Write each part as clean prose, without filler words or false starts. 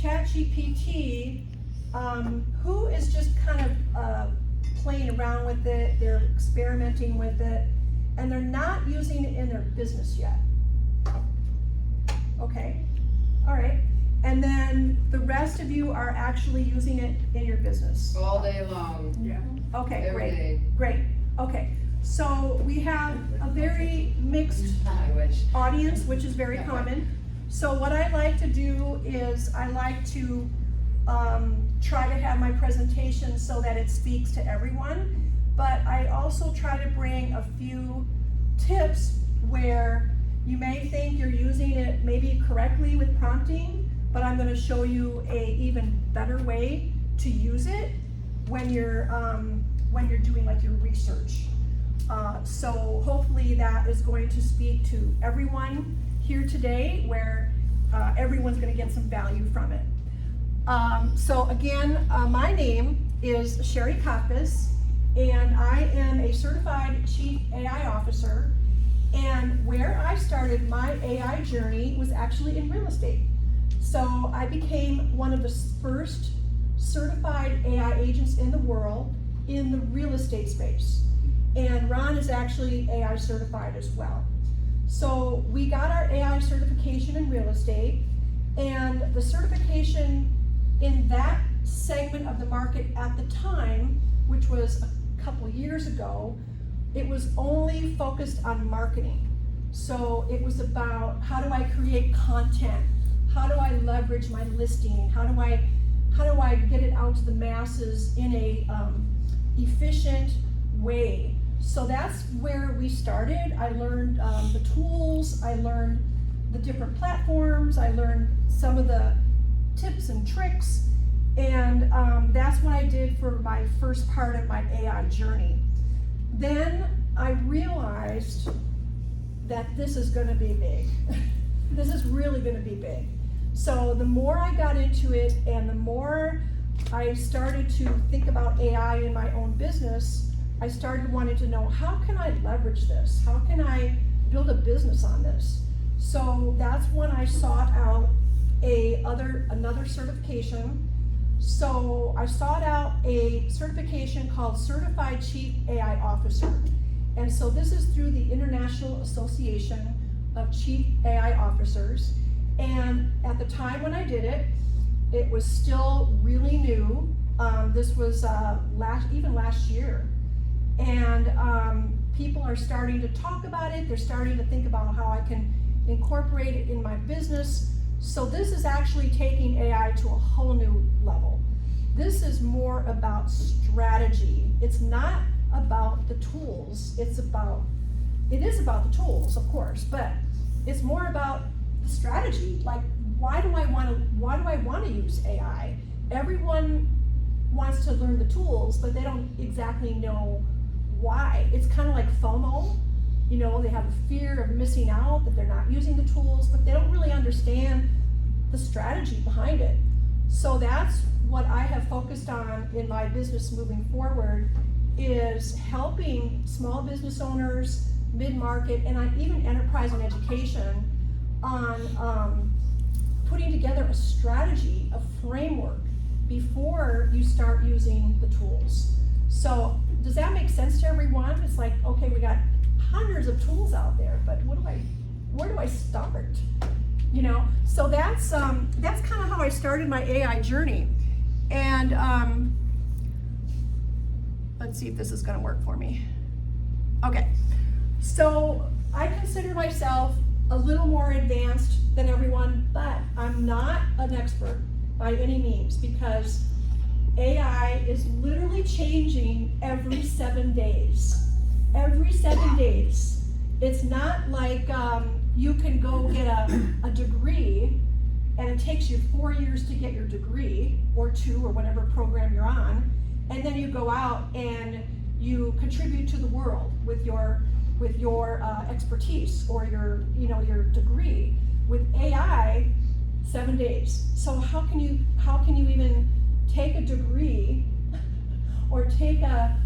ChatGPT, who is just kind of playing around with it, they're experimenting with it, and they're not using it in their business yet. Okay, all right. And then the rest of you are actually using it in your business. All day long. Yeah. Okay, Every great, day. great. Okay, so we have a very mixed I wish. audience, which is very common. So what I like to do is I like to try to have my presentation so that it speaks to everyone, but I also try to bring a few tips where you may think you're using it maybe correctly with prompting, but I'm going to show you a even better way to use it when you're doing like your research. So hopefully that is going to speak to everyone here today, where everyone's going to get some value from it. So again, my name is Sherry Kappas, and I am a certified Chief AI Officer. And where I started my AI journey was actually in real estate. So I became one of the first certified AI agents in the world in the real estate space. And Ron is actually AI certified as well. So we got our AI certification in real estate, and the certification in that segment of the market at the time, which was a couple years ago, it was only focused on marketing. So it was about, how do I create content? How do I leverage my listing? How do I get it out to the masses in a efficient way? So that's where we started. I learned the tools, I learned the different platforms, I learned some of the tips and tricks, and that's what I did for my first part of my AI journey. Then I realized that this is going to be big. This is really going to be big. So the more I got into it and the more I started to think about AI in my own business, I started wanting to know, how can I leverage this? How can I build a business on this? So that's when I sought out another certification. So I sought out a certification called Certified Chief AI Officer. And so this is through the International Association of Chief AI Officers. And at the time when I did it, it was still really new. This was even last year. And people are starting to talk about it. They're starting to think about how I can incorporate it in my business. So this is actually taking AI to a whole new level. This is more about strategy. It's not about the tools. It is about the tools, of course, but it's more about the strategy. Like, why do I want to use AI? Everyone wants to learn the tools, but they don't exactly know why. It's kind of like FOMO. You know, they have a fear of missing out, that they're not using the tools, but they don't really understand the strategy behind it. So that's what I have focused on in my business moving forward, is helping small business owners, mid-market, and even enterprise and education on putting together a strategy, a framework, before you start using the tools. So does that make sense to everyone? It's like, okay, we got hundreds of tools out there, but where do I start? You know, so that's kind of how I started my AI journey. And let's see if this is going to work for me. Okay, so I consider myself a little more advanced than everyone, but I'm not an expert by any means, because AI is literally changing every 7 days. Every 7 days. It's not like you can go get a degree and it takes you 4 years to get your degree, or 2, or whatever program you're on, and then you go out and you contribute to the world with your expertise or your degree. With AI, 7 days. So how can you even take a degree or take a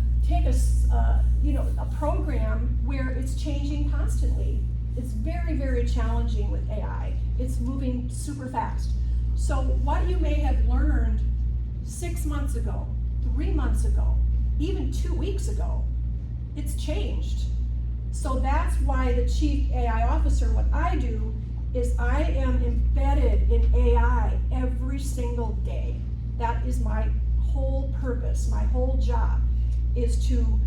program where it's changing constantly? It's very, very challenging with AI. It's moving super fast. So what you may have learned 6 months ago, 3 months ago, even 2 weeks ago, it's changed. So that's why the Chief AI Officer, what I do is I am embedded in AI every single day. That is my whole purpose, my whole job, is to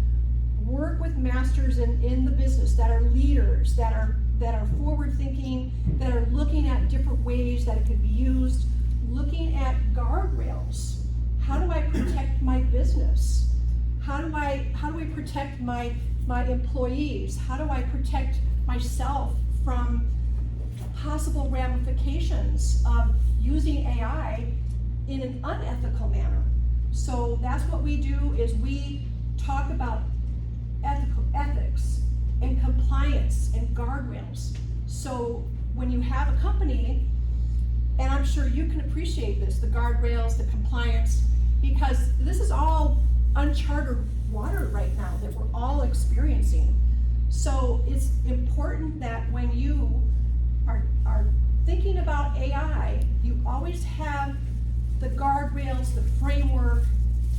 work with masters in the business that are leaders, that are forward thinking, that are looking at different ways that it could be used, looking at guardrails. How do I protect my business? How do I protect my employees? How do I protect myself from possible ramifications of using AI in an unethical manner? So that's what we do, is we talk about ethics and compliance and guardrails. So when you have a company, and I'm sure you can appreciate this, the guardrails, the compliance, because this is all uncharted water right now that we're all experiencing. So it's important that when you are thinking about AI, you always have the guardrails, the framework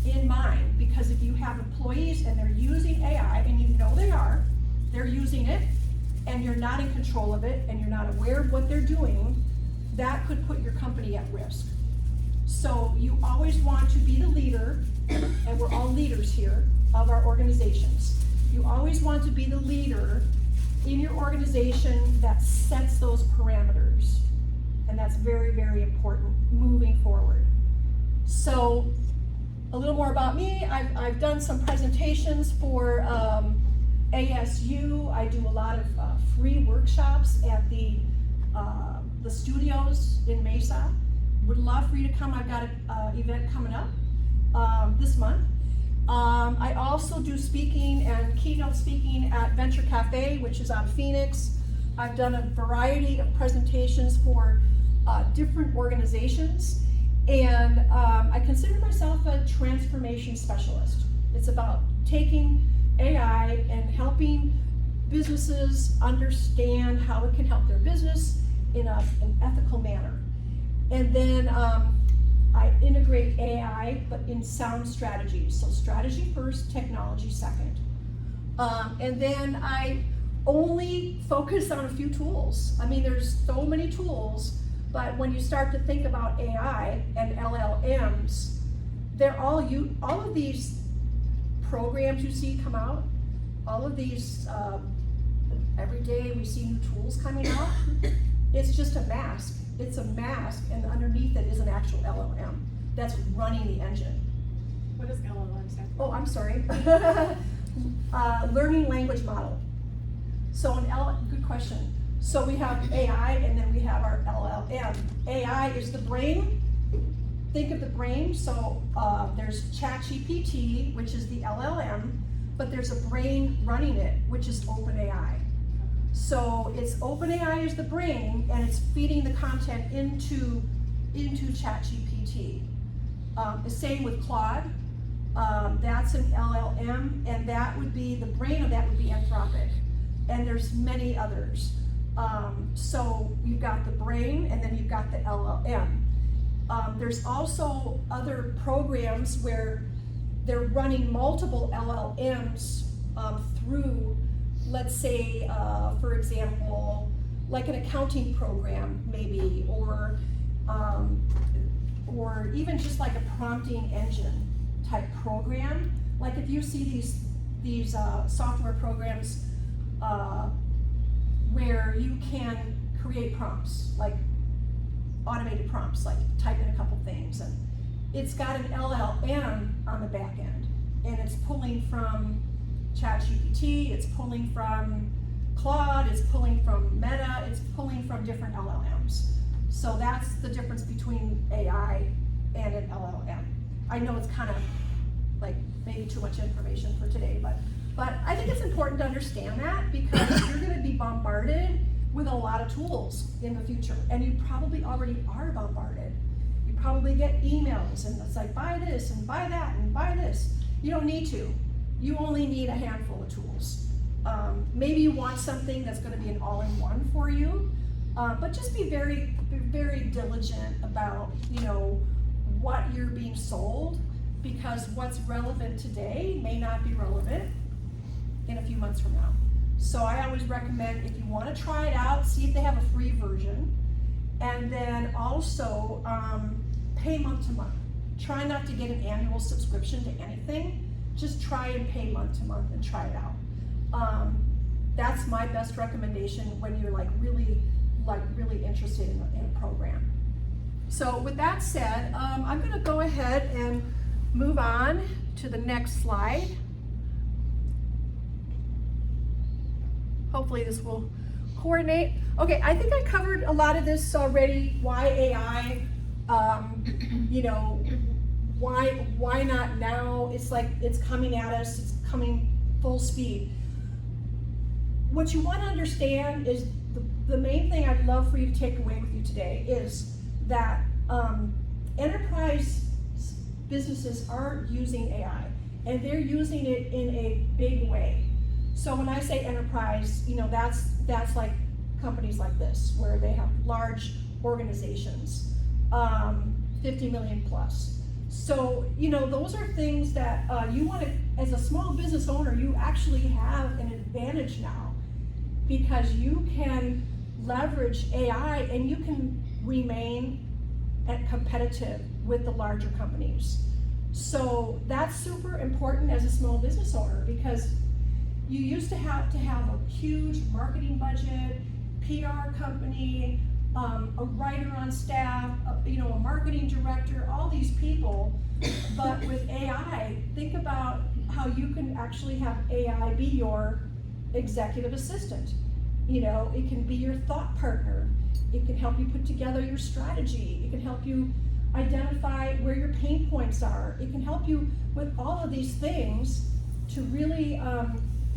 in mind, because if you have employees and they're using AI, and you know they're using it, and you're not in control of it, and you're not aware of what they're doing, that could put your company at risk. So you always want to be the leader, and we're all leaders here of our organizations. You always want to be the leader in your organization that sets those parameters. And that's very, very important moving forward. So a little more about me. I've done some presentations for ASU. I do a lot of free workshops at the studios in Mesa. Would love for you to come. I've got an event coming up this month. I also do speaking and keynote speaking at Venture Cafe, which is out of Phoenix. I've done a variety of presentations for different organizations, and I consider myself a transformation specialist. It's about taking AI and helping businesses understand how it can help their business in an ethical manner. And then I integrate AI, but in sound strategies. So strategy first, technology second. And then I only focus on a few tools. I mean, there's so many tools, but when you start to think about AI and LLMs, they're all of these programs you see come out, all of these, every day we see new tools coming out. It's just a mask. It's a mask, and underneath it is an actual LLM that's running the engine. What does LLM stand for? Oh, I'm sorry. Learning language model. So good question. So we have AI, and then we have our LLM. AI is the brain. Think of the brain. So there's ChatGPT, which is the LLM, but there's a brain running it, which is OpenAI. So it's OpenAI is the brain, and it's feeding the content into ChatGPT. The same with Claude. That's an LLM, and that would be, the brain of that would be Anthropic. And there's many others. So you've got the brain, and then you've got the LLM. There's also other programs where they're running multiple LLMs through, let's say, for example, like an accounting program maybe, or even just like a prompting engine type program. Like if you see these software programs where you can create prompts, like automated prompts, like type in a couple things, and it's got an LLM on the back end, and it's pulling from ChatGPT, it's pulling from Claude, it's pulling from Meta, it's pulling from different LLMs. So that's the difference between AI and an LLM. I know it's kind of like maybe too much information for today, but I think it's important to understand that, because you're going to be bombarded with a lot of tools in the future, and you probably already are bombarded. You probably get emails, and it's like, buy this and buy that and buy this. You don't need to. You only need a handful of tools. Maybe you want something that's going to be an all-in-one for you, But just be very, very diligent about, what you're being sold, because what's relevant today may not be relevant in a few months from now. So I always recommend, if you wanna try it out, see if they have a free version, and then also, pay month to month. Try not to get an annual subscription to anything, just try and pay month to month and try it out. That's my best recommendation when you're really interested in a program. So with that said, I'm gonna go ahead and move on to the next slide. Hopefully this will coordinate. Okay, I think I covered a lot of this already. Why AI? Why not now? It's like it's coming at us. It's coming full speed. What you want to understand is the main thing I'd love for you to take away with you today is that enterprise businesses aren't using AI, and they're using it in a big way. So when I say enterprise, that's like companies like this, where they have large organizations, 50 million plus. So, those are things that you want to, as a small business owner, you actually have an advantage now, because you can leverage AI and you can remain competitive with the larger companies. So that's super important as a small business owner, because you used to have a huge marketing budget, PR company, a writer on staff, a marketing director, all these people. But with AI, think about how you can actually have AI be your executive assistant. It can be your thought partner. It can help you put together your strategy. It can help you identify where your pain points are. It can help you with all of these things to really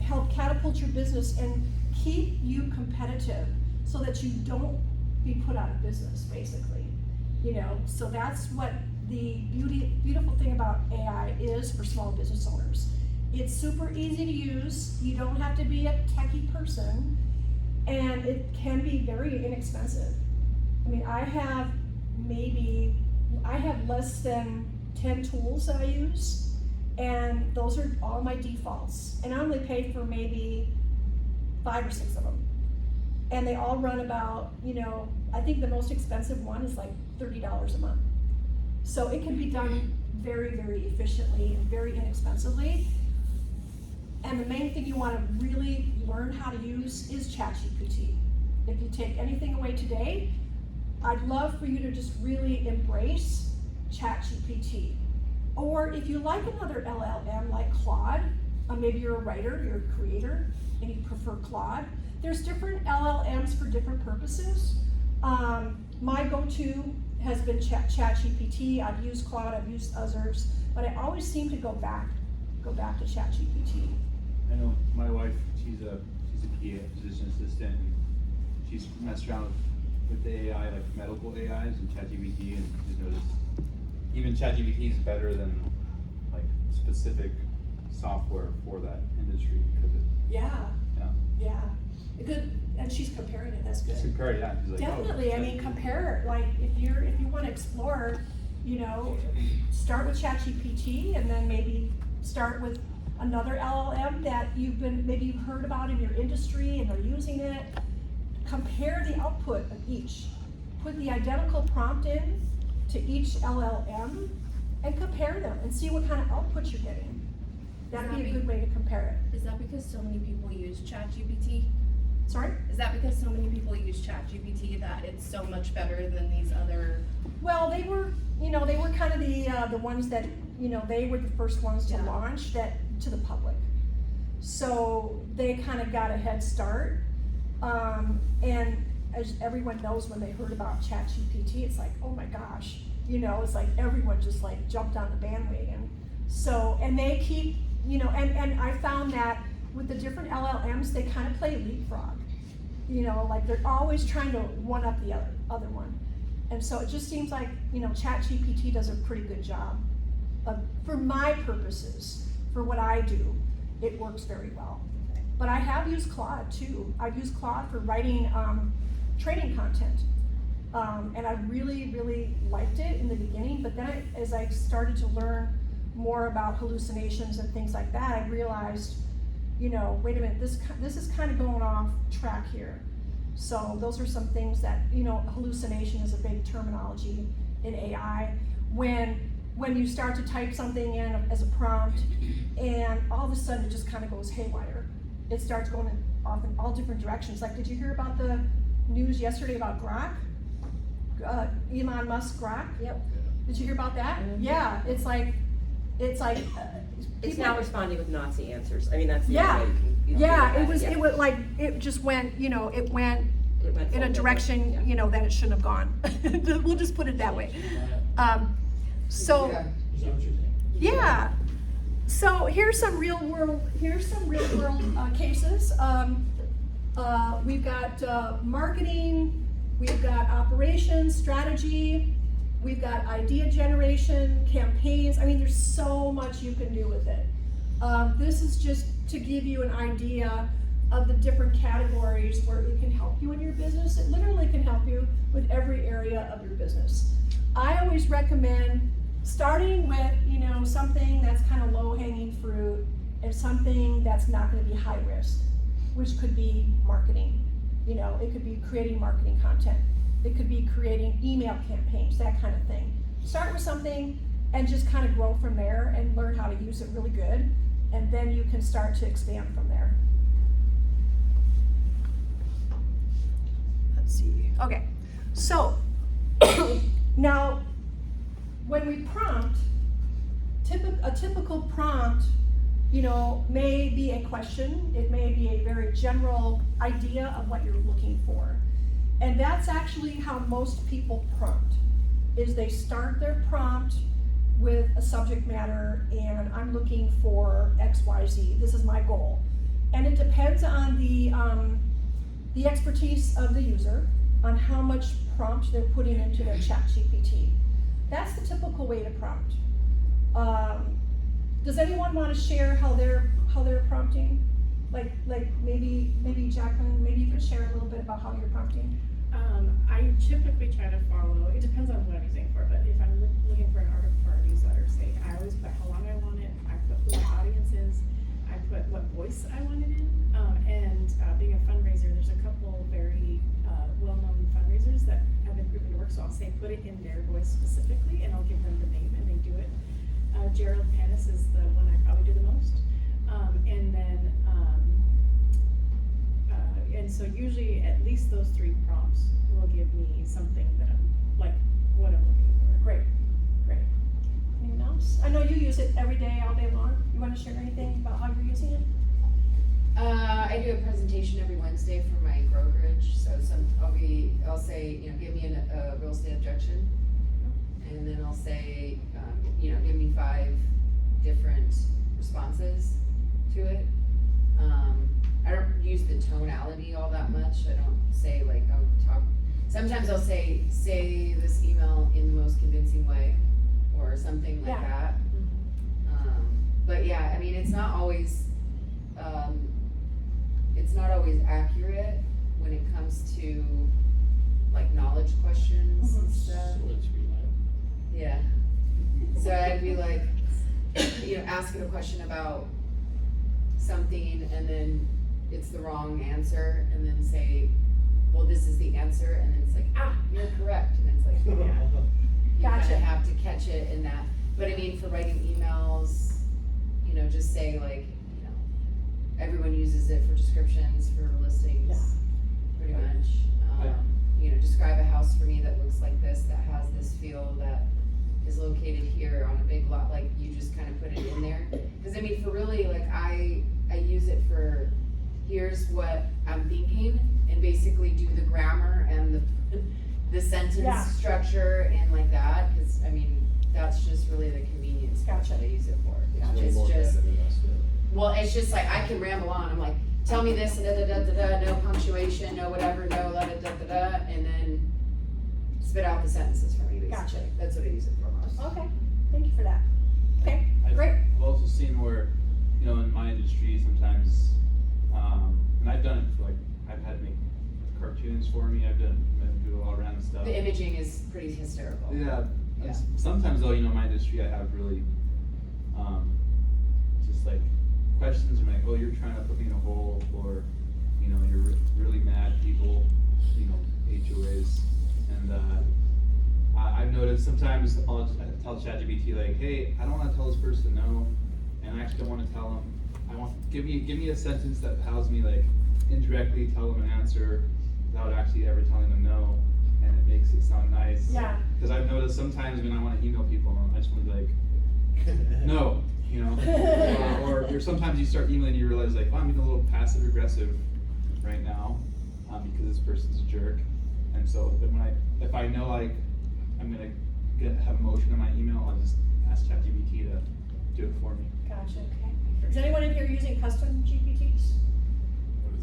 help catapult your business and keep you competitive, so that you don't be put out of business, basically. So that's what the beautiful thing about AI is for small business owners. It's super easy to use. You don't have to be a techie person, and it can be very inexpensive. I have less than 10 tools that I use, and those are all my defaults. And I only pay for maybe 5 or 6 of them. And they all run about, I think the most expensive one is like $30 a month. So it can be done very, very efficiently and very inexpensively. And the main thing you want to really learn how to use is ChatGPT. If you take anything away today, I'd love for you to just really embrace ChatGPT. Or if you like another LLM like Claude, maybe you're a writer, you're a creator, and you prefer Claude, there's different LLMs for different purposes. My go-to has been ChatGPT. I've used Claude, I've used others, but I always seem to go back to ChatGPT. I know my wife, she's a PA, physician assistant, and she's messed around with the AI, like medical AIs and ChatGPT, and she's noticed even ChatGPT is better than like specific software for that industry, because Yeah. Good, and she's comparing it. That's good. she's compared, yeah, she's like, Definitely. Compare. Like if you want to explore, start with ChatGPT, and then maybe start with another LLM that you've heard about in your industry and they're using it. Compare the output of each. Put the identical prompt in to each LLM and compare them and see what kind of output you're getting. That'd be a good way to compare it. Is that because so many people use ChatGPT? Sorry? Is that because so many people use ChatGPT that it's so much better than these other? Well, they were kind of the ones that, they were the first ones to launch that to the public. So they kind of got a head start. And as everyone knows, when they heard about ChatGPT, it's like, oh my gosh, it's like everyone just like jumped on the bandwagon. So, and they keep, and I found that with the different LLMs, they kind of play leapfrog. Like they're always trying to one up the other one. And so it just seems like, ChatGPT does a pretty good job for my purposes, for what I do, it works very well. But I have used Claude too. I've used Claude for writing training content. And I really, really liked it in the beginning, but then as I started to learn more about hallucinations and things like that, I realized, you know, wait a minute, this is kind of going off track here. So those are some things that, you know, hallucination is a big terminology in AI. When you start to type something in as a prompt, and all of a sudden it just kind of goes haywire. It starts going off in all different directions. Like, did you hear about the news yesterday about Grok? Elon Musk Grok? Yep. Did you hear about that? Mhm. Yeah, it's like It's people- now responding with Nazi answers. I mean, that's the Yeah. only way you can, Yeah, do it that. was, Yeah. it was like, it just went, you know, it went It went in a full direction, different, you know, that it shouldn't have gone. We'll just put it that way. So, Is that what you're saying? yeah. So here's some real world cases. We've got marketing, we've got operations, strategy, we've got idea generation, campaigns. I mean, there's so much you can do with it. This is just to give you an idea of the different categories where it can help you in your business. It literally can help you with every area of your business. I always recommend starting with, you know, something that's kind of low-hanging fruit and something that's not going to be high risk, which could be marketing. You know, it could be creating marketing content. It could be creating email campaigns, that kind of thing. Start with something and just kind of grow from there and learn how to use it really good, and then you can start to expand from there. Let's see. Okay, so now when we prompt, a typical prompt, you know, may be a question. It may be a very general idea of what you're looking for. And that's actually how most people prompt, is they start their prompt with a subject matter, and I'm looking for X, Y, Z. This is my goal. And it depends on the expertise of the user, on how much prompt they're putting into their ChatGPT. That's the typical way to prompt. Does anyone want to share how they're prompting? Like maybe Jacqueline, maybe you could share a little bit about how you're prompting. I typically try to follow, it depends on what I'm using for, but if I'm looking for an article or a newsletter, say, I always put how long I want it, I put who my audience is, I put what voice I want it in, and being a fundraiser, there's a couple very well-known fundraisers that have been proven to work, so I'll say put it in their voice specifically, and I'll give them the name, and they do it. Gerald Panis is the one I probably do the most, and then and so usually at least those 3 prompts will give me something that I'm like what I'm looking for. Great. Anyone else? I know you use it every day, all day long. You want to share anything about how you're using it? I do a presentation every Wednesday for my brokerage, so I'll say, you know, give me a real estate objection, and then I'll say, you know, give me 5 different responses to it. I don't use the tonality all that much. I don't say like, sometimes I'll say this email in the most convincing way, or something like that. But yeah, I mean, it's not always accurate when it comes to like knowledge questions and stuff. So it's reliable. Yeah. So I'd be like, you know, asking a question about something, and then it's the wrong answer, and then say, well, this is the answer, and then it's like, you're correct, and it's like, yeah. You Gotcha. kind of have to catch it in that. But I mean, for writing emails, you know, just say like, you know, everyone uses it for descriptions, for listings, pretty much. You know, describe a house for me that looks like this, that has this feel, that is located here on a big lot. Like, you just kind of put it in there. Because I mean, for really, like, I use it for, here's what I'm thinking, and basically do the grammar and the sentence structure and like that. Because I mean, that's just really the convenience part that I use it for. It's just, well, it's just like, I can ramble on. I'm like, tell me this, and no punctuation, no whatever, no and then spit out the sentences for me, basically. Gotcha. That's what I use it for most. Okay, thank you for that. Okay, great. I've also seen where, in my industry sometimes, and I've done it for I've had to make cartoons for me. I've done all random stuff. The imaging is pretty hysterical. Yeah. Yeah. Sometimes though, my industry, I have really, just like questions. I'm like, oh, you're trying to put me in a hole, or, you're really mad people, HOAs, and I've noticed sometimes I'll tell ChatGPT like, hey, I don't want to tell this person no, and I actually don't want to tell them. Give me a sentence that allows me like indirectly tell them an answer without actually ever telling them no, and it makes it sound nice. Yeah. Because I've noticed sometimes when I want to email people, I just want to be like, no, or sometimes you start emailing and you realize like, oh, I'm being a little passive aggressive right now, because this person's a jerk, and so then if I know like I'm gonna have emotion in my email, I'll just ask ChatGPT to do it for me. Gotcha, okay. Is anyone in here using custom GPTs?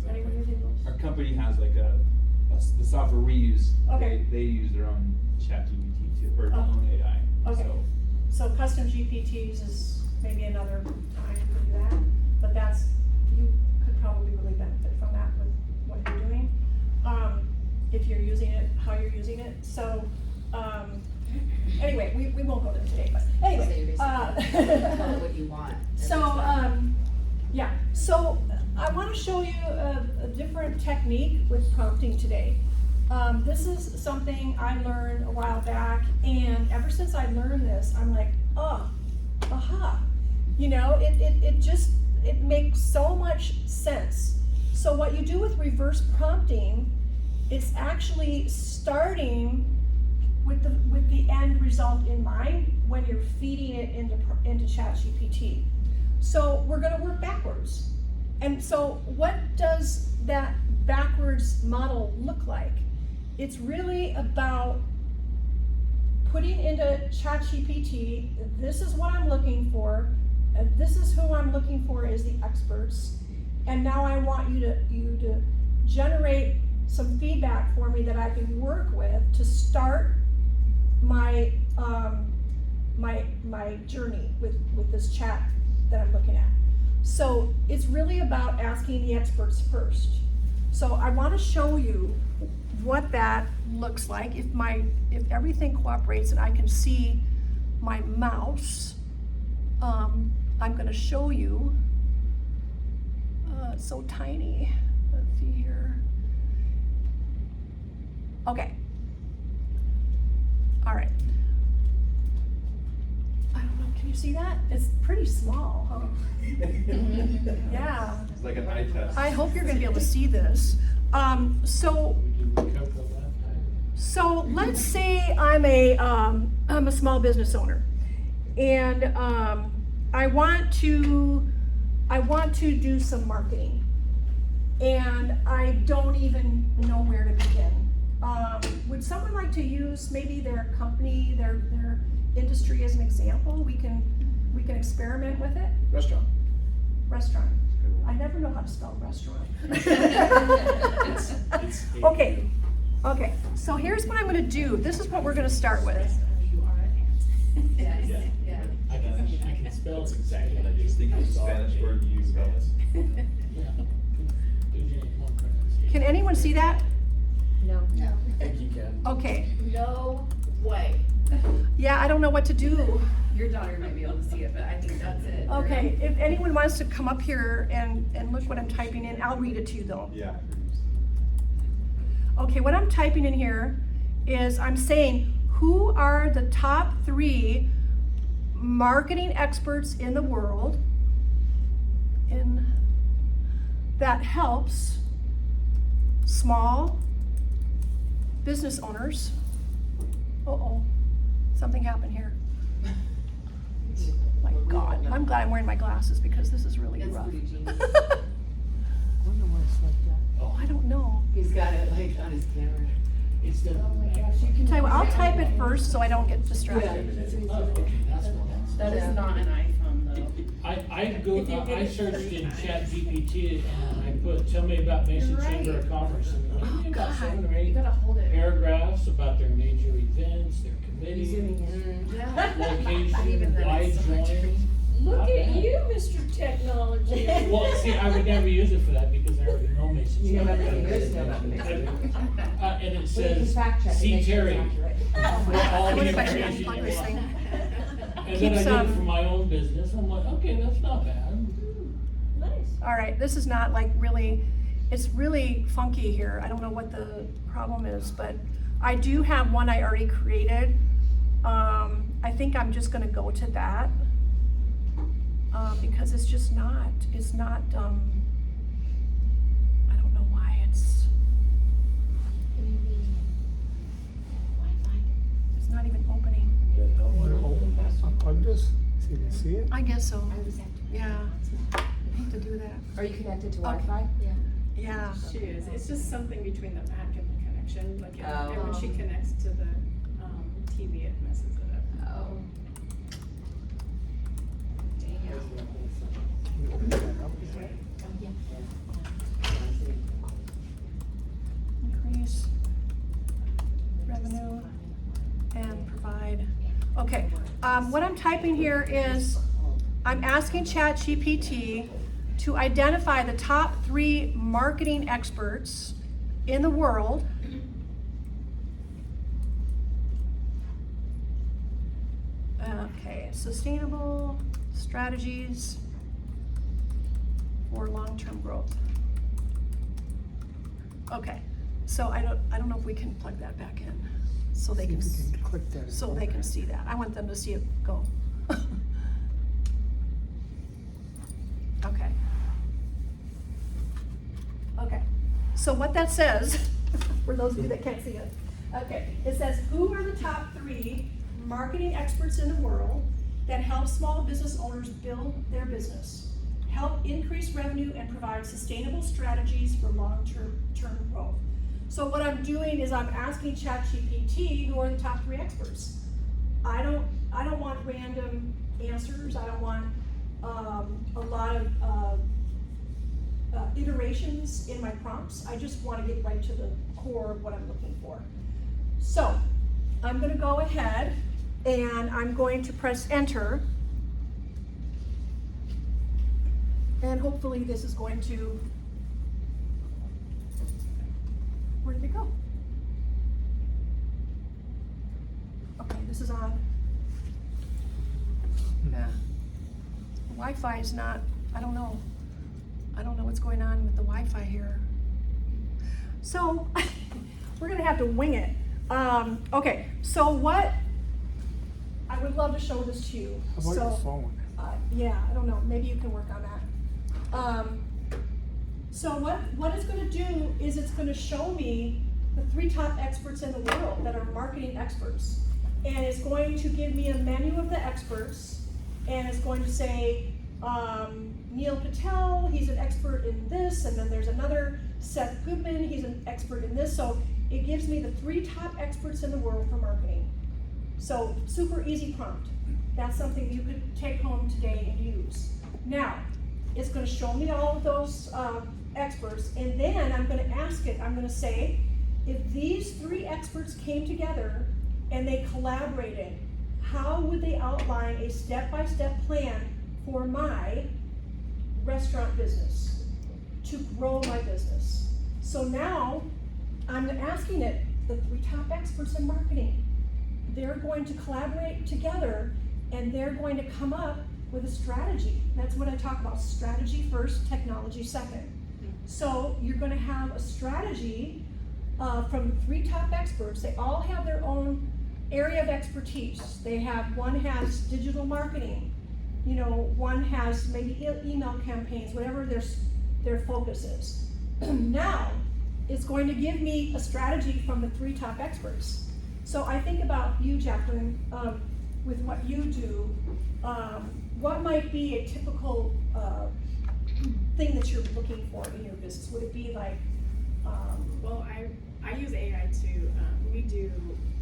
Anyone using those? Our company has like the software we use. Okay. They use their own ChatGPT too, or their Oh. own AI. Okay. So So custom GPTs is maybe another time to do that, but you could probably really benefit from that with what you're doing. If you're using it, how you're using it, so, anyway, we won't go there today, but So you anyway. basically tell it what you want. every So, time. yeah, so I wanna show you a different technique with prompting today. This is something I learned a while back, and ever since I learned this, I'm like, oh, aha. It makes so much sense. So what you do with reverse prompting, it's actually starting with the end result in mind when you're feeding it into ChatGPT. So we're gonna work backwards. And so what does that backwards model look like? It's really about putting into ChatGPT, this is what I'm looking for, this is who I'm looking for as the experts, and now I want you to generate some feedback for me that I can work with to start my my journey with this chat that I'm looking at. So it's really about asking the experts first. So I want to show you what that looks like if everything cooperates and I can see my mouse. I'm going to show you. It's so tiny. Let's see here. Okay. All right. I don't know. Can you see that? It's pretty small, huh? Yeah. it's like an eye test. I hope you're going to be able to see this. So We did cover that time. So let's say I'm a small business owner, and I want to do some marketing, and I don't even know where to begin. Would someone like to use maybe their company, their industry as an example? We can experiment with it. Restaurant. Restaurant. I never know how to spell restaurant. It's Okay. Okay, so here's what I'm gonna do. This is what we're gonna start with. You are an Yes, Yeah. yeah. I can spell it exactly what I Just think of the Spanish word you use. Yeah. Gives you more pronunciation. Can anyone see that? No. I think you can. Okay, No way. yeah, I don't know what to do. Your daughter might be able to see it, but I think that's it. Okay, if anyone wants to come up here and look what I'm typing in, I'll read it to you though. Yeah. Okay, what I'm typing in here is I'm saying, who are the top 3 marketing experts in the world that helps small business owners? Uh-oh, something happened here. My God, I'm glad I'm wearing my glasses because this is really That's rough. pretty genius. Oh, I don't know. He's got it like on his camera. It's the. Oh my gosh, you can. Tell you what, I'll type it first so I don't get distracted. Oh, okay, that's one. That is not an iPhone though. I searched in ChatGPT and I put, tell me about Mesa You're right. Chamber of Commerce. And Oh, I got God. 7 or You 8 gotta hold it. paragraphs about their major events, their committees, Yeah. location, Even then why it's so much. join. Look Not at bad. you, Mr. Technology. Well, see, I would never use it for that because I already know Mesa. You know everything there is to know about Mesa. And it Well, you can says, fact check and see make sure Terry. it's accurate. For all I the wonder if I should information unplug you this want. thing. And then Keeps, I did it for my own business, I'm like, okay, that's not bad. Nice. All right, this is not like really, it's really funky here. I don't know what the problem is, but I do have one I already created. I think I'm just gonna go to that. Because it's just not, it's not, I don't know why it's not even opening. Unplug this, so you can see it. I guess so, yeah. I hate to do that. Are you connected to Okay. Wi-Fi? Yeah. She is, it's just something between the Mac and the connection, like, Oh. and when she connects to the, TV, it messes it up. Oh. Increase revenue and provide. Okay, what I'm typing here is, I'm asking ChatGPT to identify the top 3 marketing experts in the world. Okay, sustainable strategies for long-term growth. Okay, so I don't know if we can plug that back in, so they See can, if you can click that. and so they open can it. see that. I want them to see it go. Okay. Okay, so what that says, for those of you that can't see it, okay, it says, who are the top 3 marketing experts in the world that help small business owners build their business, help increase revenue, and provide sustainable strategies for long-term growth? So what I'm doing is I'm asking ChatGPT, who are the top 3 experts? I don't want random answers. I don't want a lot of iterations in my prompts. I just want to get right to the core of what I'm looking for. So I'm going to go ahead and I'm going to press enter. And hopefully this is going to, where did it go? Okay, this is on. Yeah. The Wi-Fi is not, I don't know what's going on with the Wi-Fi here. So, we're gonna have to wing it. Okay, so what, I would love to show this to you. How about So, your phone? yeah, I don't know, maybe you can work on that. So what it's gonna do is it's gonna show me the 3 top experts in the world that are marketing experts. And it's going to give me a menu of the experts, and it's going to say, Neil Patel, he's an expert in this, and then there's another, Seth Goodman, he's an expert in this. So it gives me the 3 top experts in the world for marketing. So super easy prompt. That's something you could take home today and use. Now, it's gonna show me all of those experts, and then I'm gonna ask it, I'm gonna say, if these 3 experts came together and they collaborated, how would they outline a step-by-step plan for my restaurant business, to grow my business? So now, I'm asking it, the 3 top experts in marketing, they're going to collaborate together and they're going to come up with a strategy. That's what I talk about, strategy first, technology second. So you're gonna have a strategy from the 3 top experts. They all have their own area of expertise. They have, one has digital marketing, you know, one has maybe email campaigns, whatever their focus is. Now, it's going to give me a strategy from the 3 top experts. So I think about you, Jacqueline, with what you do, what might be a typical thing that you're looking for in your business? Would it be like, Well, I use AI to, we do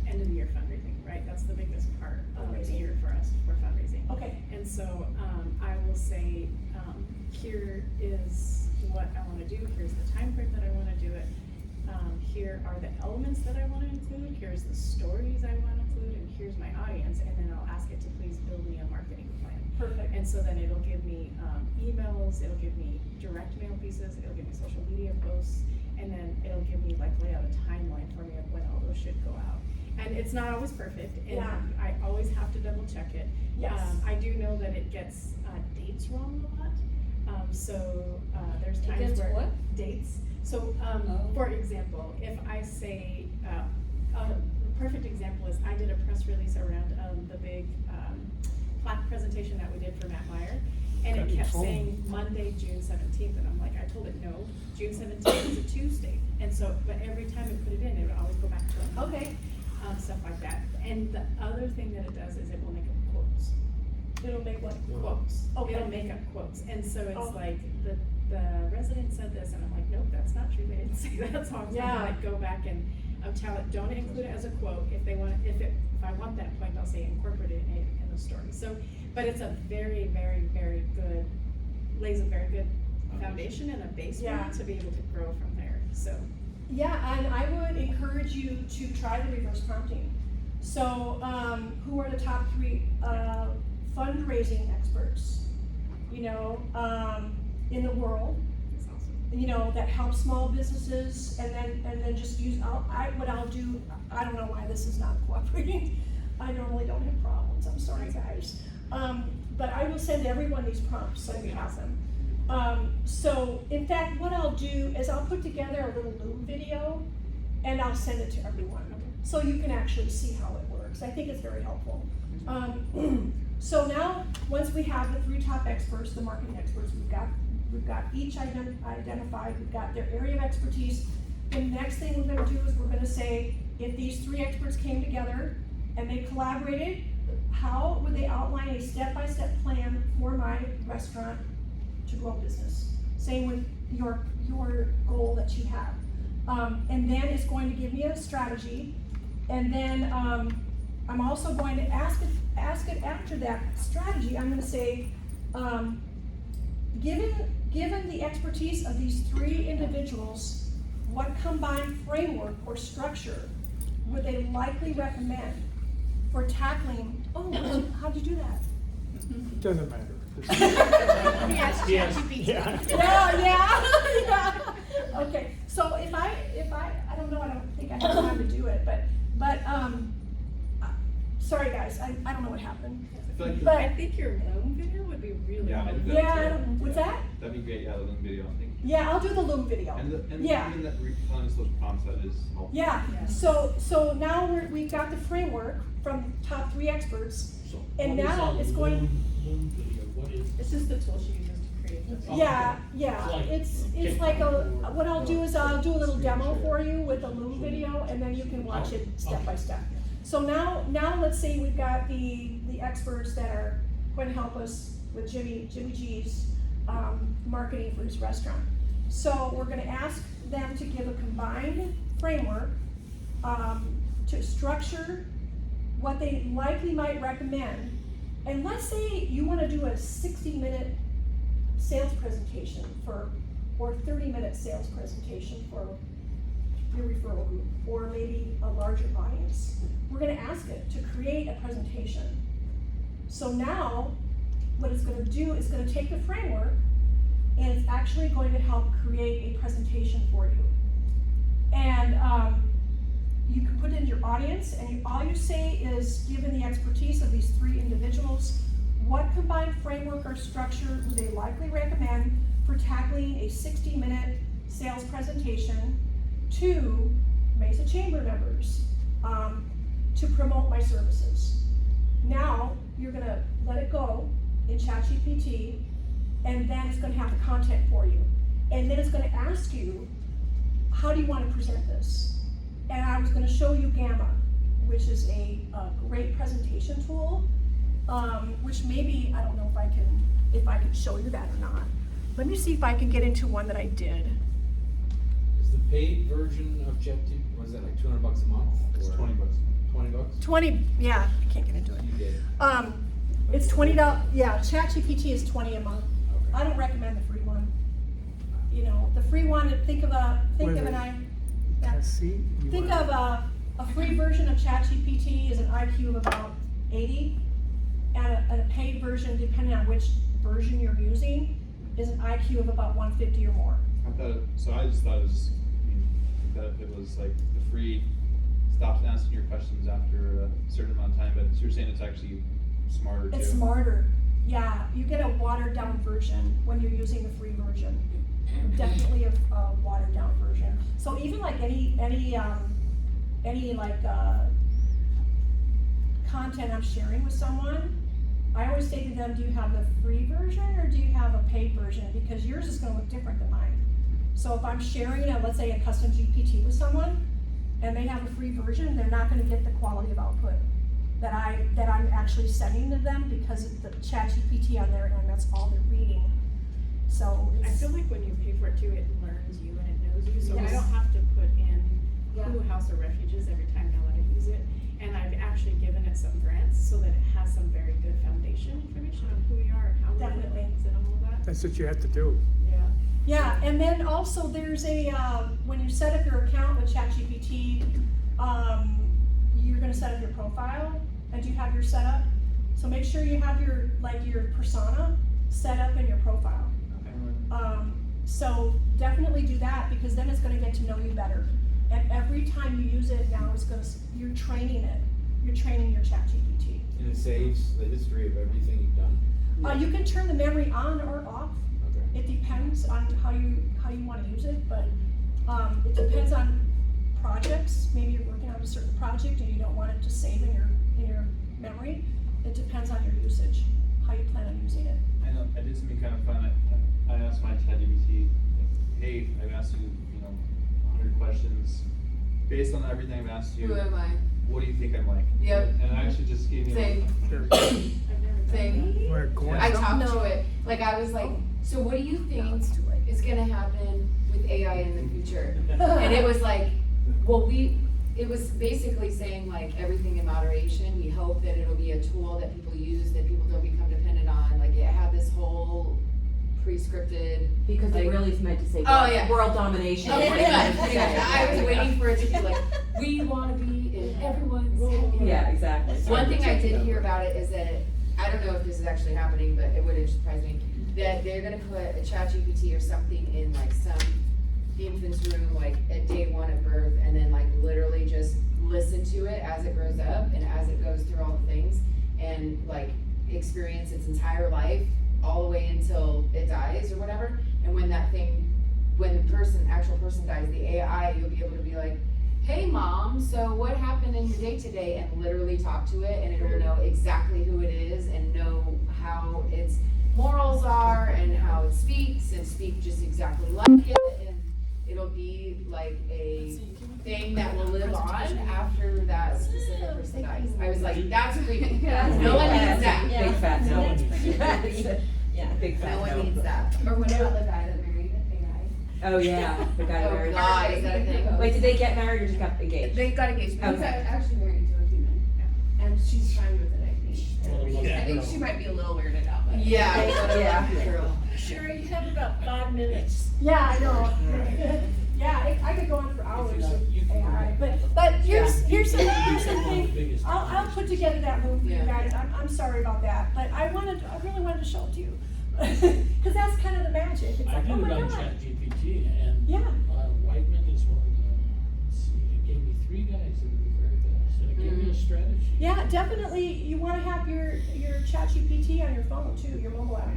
end of the year fundraising, right? That's the biggest part of the Fundraising. year for us, for fundraising. okay, And so, I will say, here is what I wanna do, here's the time frame that I wanna do it. Here are the elements that I wanna include, here's the stories I wanna include, and here's my audience, and then I'll ask it to please build me a marketing plan. perfect. And so then it'll give me, emails, it'll give me direct mail pieces, it'll give me social media posts, and then it'll give me like lay out a timeline for me of when all those should go out. And it's not always perfect, and Yeah. I always have to double check it. Yes. I do know that it gets, dates wrong a lot, there's It times gets where. what? Dates, so, for example, if I say, a perfect example is I did a press release around, the big, plaque presentation that we did for Matt Meyer, and it That'd be kept fun. saying Monday, June 17th, and I'm like, I told it no, June 17th is a Tuesday, and so, but every time it put it in, it would always go back to a Monday. Okay, Stuff like that, and the other thing that it does is it will make up quotes. it'll make what? Quotes. Okay. It'll make up quotes, and so it's Oh. like, the resident said this, and I'm like, nope, that's not true, they didn't say that, so I'm Yeah. gonna like go back and, tell it, don't include it as a quote, if they want, if I want that point, I'll say incorporate it in the story, so, but it's a very, very, very good, lays a very good foundation and a base for Yeah. you to be able to grow from there, so. Yeah, and I would encourage you to try the reverse prompting. So, who are the top 3 fundraising experts, you know, in the world, It's awesome. you know, that help small businesses, and then just use, what I'll do, I don't know why this is not cooperating. I normally don't have problems, I'm sorry guys. But I will send everyone these prompts so we have them. So in fact, what I'll do is I'll put together a little Loom video and I'll send it to everyone. So you can actually see how it works. I think it's very helpful. So now, once we have the 3 top experts, the marketing experts, we've got each identified, we've got their area of expertise. The next thing we're gonna do is we're gonna say, if these 3 experts came together and they collaborated, how would they outline a step-by-step plan for my restaurant to grow business? Same with your goal that you have. And then it's going to give me a strategy, and then I'm also going to ask it after that strategy. I'm going to say, given the expertise of these 3 individuals, what combined framework or structure would they likely recommend for tackling? Oh, how'd you do that? Doesn't matter. Yes, Yes. ChatGPT. Yeah. Okay, so if I don't know, I don't think I have time to do it, but, sorry guys, I don't know what happened. I feel like But- I think your Loom video would be really Yeah, helpful. Yeah, I don't, what's that? that'd be great, yeah, the Loom video, I think. Yeah, I'll do the Loom video. And Yeah. even that telling us those prompts, that is helpful. Yeah, Yeah. so now we've got the framework from top 3 experts. So And what is now a it's going- Loom video? What is? It's just the tool she uses to create the. Oh, Yeah, okay. yeah, Like it's like what I'll do is I'll do a little demo for you with the Loom video, and then you can watch it step by step. So now let's say we've got the experts that are going to help us with Jimmy G's marketing for his restaurant. So we're gonna ask them to give a combined framework to structure what they likely might recommend. And let's say you wanna do a 60-minute sales presentation or 30-minute sales presentation for your referral group, or maybe a larger audience. We're gonna ask it to create a presentation. So now, what it's gonna do is gonna take the framework, and it's actually going to help create a presentation for you. And you can put in your audience, and all you say is, given the expertise of these 3 individuals, what combined framework or structure would they likely recommend for tackling a 60-minute sales presentation to Mesa Chamber members to promote my services? Now, you're gonna let it go in ChatGPT, and then it's gonna have the content for you. And then it's gonna ask you, how do you wanna present this? And I was gonna show you Gamma, which is a great presentation tool, which maybe, I don't know if I can show you that or not. Let me see if I can get into one that I did. Is the paid version of ChatGPT, was that like $200 a month? It's or $20. $20? 20, yeah, I can't get into it. You did. It's $20, yeah, ChatGPT is 20 a month. Okay. I don't recommend the free one. You know, the free one, think of a free version of ChatGPT is an IQ of about 80, and a paid version, depending on which version you're using, is an IQ of about 150 or more. I just thought it was, that it was like the free stops asking your questions after a certain amount of time, but you're saying it's actually smarter too. It's smarter. Yeah, you get a watered down version when you're using the free version. Definitely a watered down version. So even like any like content I'm sharing with someone, I always say to them, do you have the free version or do you have a paid version? Because yours is gonna look different than mine. So if I'm sharing let's say a custom GPT with someone and they have a free version, they're not gonna get the quality of output that I'm actually sending to them because of the ChatGPT on their end, that's all they're reading. So I it's, feel like when you pay for it too, it learns you and it knows you, so I Yes. don't have to put in Yeah. who House of Refuges every time now that I use it. And I've actually given it some grants so that it has some very good foundation information on who we are and how we live Definitely. and all of that. That's what you have to do. Yeah. yeah, and then also there's when you set up your account with ChatGPT, you're gonna set up your profile, and you have your setup. So make sure you have your persona set up in your profile. So definitely do that because then it's gonna get to know you better. And every time you use it now, you're training it. You're training your ChatGPT. And it saves the history of everything you've done. You can turn the memory on or off. Okay. It depends on how you want to use it, but it depends on projects. Maybe you're working on a certain project and you don't want it to save in your memory. It depends on your usage, how you plan on using it. I know, I did something kind of fun. I asked my ChatGPT, hey, I've asked you, 100 questions. Based on everything I've asked you, Who am I? what do you think I'm like? Yep. And it actually just gave me Same. I've never done Same. We're going I some- talked to it, like I was like, so what do you think is gonna happen with AI in the future? And it was like, it was basically saying like everything in moderation. We hope that it'll be a tool that people use, that people don't become dependent on. Like it had this whole pre-scripted. Because it Like- really is meant to say Oh, yeah. world domination. Oh, pretty much, pretty much. I was Yeah. waiting for it to be like, we wanna be in everyone's head. Yeah, exactly. One thing I did hear about it is that, I don't know if this is actually happening, but it wouldn't surprise me, that they're gonna put a ChatGPT or something in like some infant's room, like at day 1 of birth, and then like literally just listen to it as it grows up and as it goes through all the things, and like experience its entire life all the way until it dies or whatever. And when the actual person dies, the AI, you'll be able to be like, hey mom, so what happened in your day today? And literally talk to it, and it'll know exactly who it is and know how its morals are and how it speaks and speak just exactly like it. And it'll be like a thing that will live on after that specific person dies. I was like, that's creepy. No one needs that. Big fat No no. one needs Yeah, big fat No no. one needs that. Or what about the guy that married AI? Oh, yeah, the guy Oh married. god, is that a thing? Wait, did they get married or just got engaged? They got engaged, but he's Okay. actually married to a human, and she's fine with it, I think. Well, I think she might be a little weirded out, but. Yeah, Yeah. true. Sherry, you have about 5 minutes. Yeah, I know. Yeah, I could go on for hours with AI, but here's something. I'll put together that movie for you guys. I'm sorry about that, but I really wanted to show it to you. Cause that's kind of the magic. It's I like, did oh it my on god. ChatGPT and Yeah. Whiteman is one of the, let's see, it gave me 3 guys that would be very fast, and it gave me a strategy. Yeah, definitely, you wanna have your ChatGPT on your phone too, your mobile app.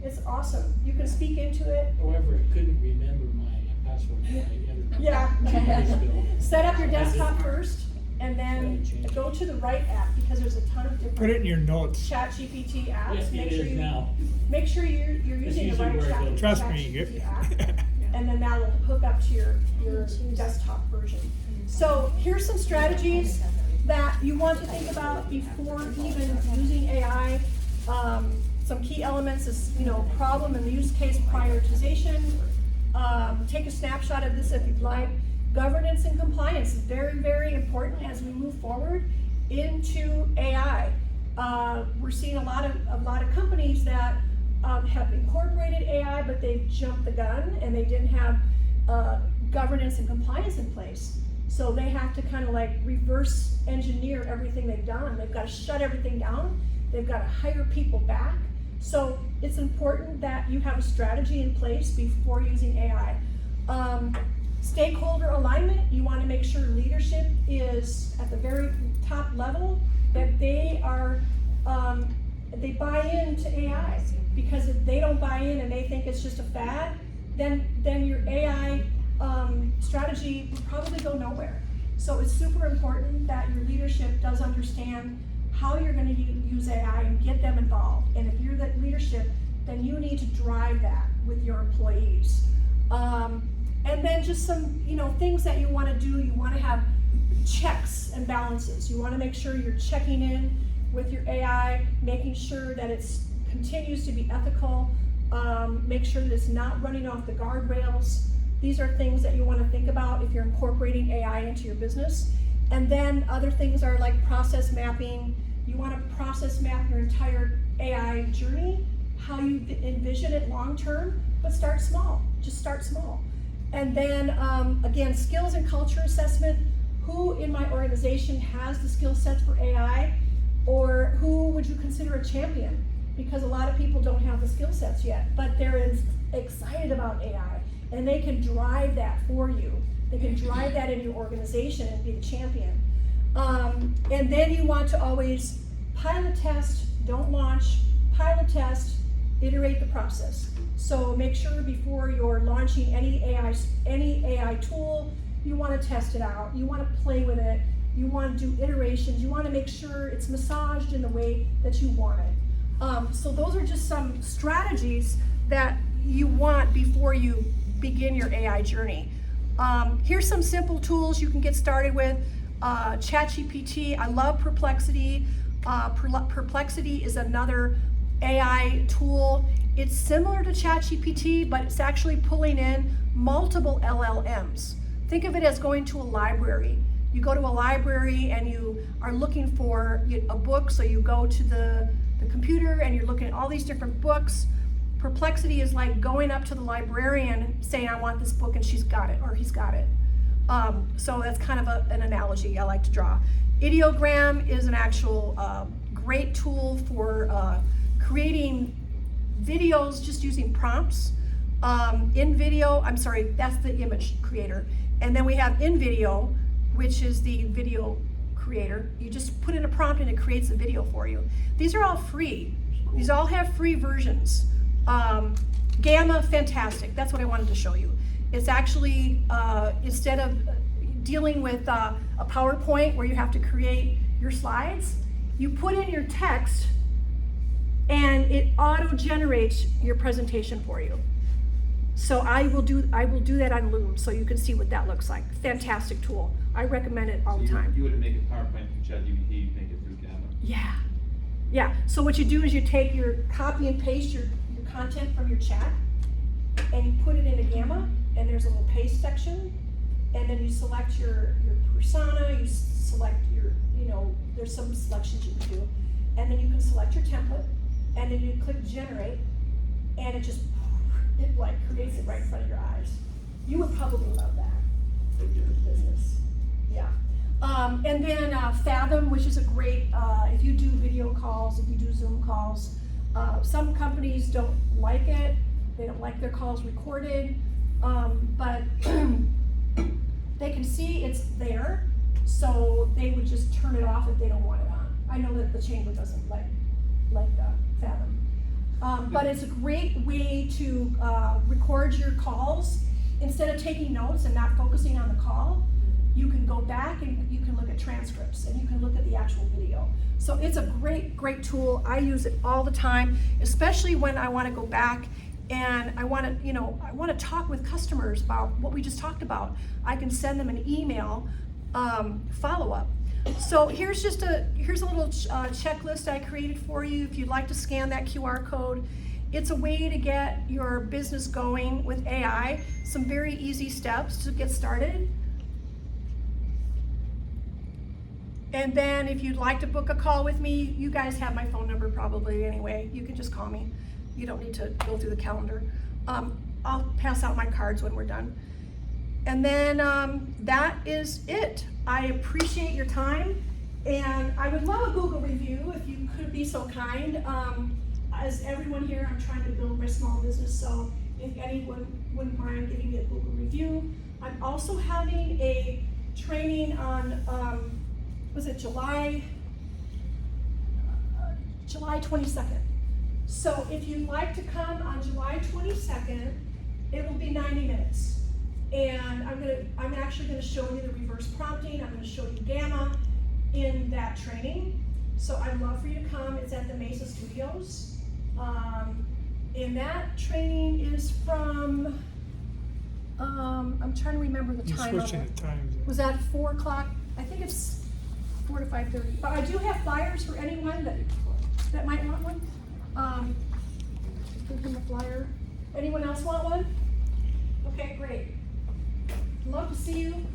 It's awesome. You can speak into it. However, it couldn't remember my password that I entered. Yeah. 2 years ago. Set up your desktop first, and then go to the right app, because there's a ton of Put it in different your notes. ChatGPT Yeah, apps. it is now. Make sure you're It's using the usually right where it goes. Trust me, you ChatGPT get. app, and then that'll hook up to your desktop version. So here's some strategies that you want to think about before even using AI. Some key elements is, problem and use case prioritization. Take a snapshot of this if you'd like. Governance and compliance is very, very important as we move forward into AI. We're seeing a lot of companies that have incorporated AI, but they've jumped the gun and they didn't have governance and compliance in place. So they have to kind of like reverse engineer everything they've done. They've got to shut everything down. they've gotta hire people back. So it's important that you have a strategy in place before using AI. Stakeholder alignment, you wanna make sure leadership is at the very top level, that they are, they buy into AI. Because if they don't buy in and they think it's just a fad, then your AI strategy will probably go nowhere. So it's super important that your leadership does understand how you're gonna use AI and get them involved. And if you're the leadership, then you need to drive that with your employees. And then just some, things that you wanna do, you wanna have checks and balances. You wanna make sure you're checking in with your AI, making sure that it's continues to be ethical, make sure that it's not running off the guardrails. These are things that you want to think about if you're incorporating AI into your business. And then other things are like process mapping. You want to process map your entire AI journey, how you envision it long term, but start small, just start small. And then again, skills and culture assessment. Who in my organization has the skill sets for AI, or who would you consider a champion? Because a lot of people don't have the skill sets yet, but they're excited about AI, and they can drive that for you. They can drive that in your organization and be the champion. And then you want to always pilot test, don't launch, pilot test, iterate the process. So make sure before you're launching any AI tool, you want to test it out, you want to play with it, you want to do iterations, you want to make sure it's massaged in the way that you want it. So those are just some strategies that you want before you begin your AI journey. Here's some simple tools you can get started with. ChatGPT, I love Perplexity. Perplexity is another AI tool. It's similar to ChatGPT, but it's actually pulling in multiple LLMs. Think of it as going to a library. You go to a library and you are looking for a book, so you go to the computer and you're looking at all these different books. Perplexity is like going up to the librarian saying, I want this book, and she's got it, or he's got it. So that's kind of an analogy I like to draw. Ideogram is an actual great tool for creating videos just using prompts. That's the image creator. And then we have InVideo, which is the video creator. You just put in a prompt and it creates a video for you. These are all free. These all have free versions. Gamma, fantastic. That's what I wanted to show you. It's actually, instead of dealing with a PowerPoint where you have to create your slides, you put in your text and it auto-generates your presentation for you. So I will do that on Loom so you can see what that looks like. Fantastic tool. I recommend it all the time. You would make a PowerPoint from ChatGPT, you make it through Gamma. Yeah. So what you do is you take your copy and paste your content from your chat and you put it into Gamma, and there's a little paste section, and then you select your persona, you select your, there's some selections you can do, and then you can select your template, and then you click generate, and it like creates it right in front of your eyes. You would probably love that in your business. Yeah. And then Fathom, which is a great, if you do video calls, if you do Zoom calls, some companies don't like it. They don't like their calls recorded, but they can see it's there, so they would just turn it off if they don't want it on. I know that the chamber doesn't like Fathom. But it's a great way to record your calls. Instead of taking notes and not focusing on the call, you can go back and you can look at transcripts and you can look at the actual video. So it's a great tool. I use it all the time, especially when I want to go back and I want to talk with customers about what we just talked about. I can send them an email follow-up. So here's a little checklist I created for you. If you'd like to scan that QR code, it's a way to get your business going with AI. Some very easy steps to get started. And then if you'd like to book a call with me, you guys have my phone number probably anyway. You can just call me. You don't need to go through the calendar. I'll pass out my cards when we're done. And then that is it. I appreciate your time, and I would love a Google review if you could could be so kind, as everyone here, I'm trying to build my small business, so if anyone wouldn't mind giving me a Google review. I'm also having a training on, was it July 22nd. So if you'd like to come on July 22nd, it will be 90 minutes. And I'm actually gonna show you the reverse prompting, I'm gonna show you Gamma in that training. So I'd love for you to come, it's at the Mesa Studios. And that training is from, I'm trying to remember the You're time of switching it. the times. Was that 4 o'clock? I think it's 4 to 5:30. But I do have flyers for anyone that might want one. Give him a flyer. Anyone else want one? Okay, great. Love to see you.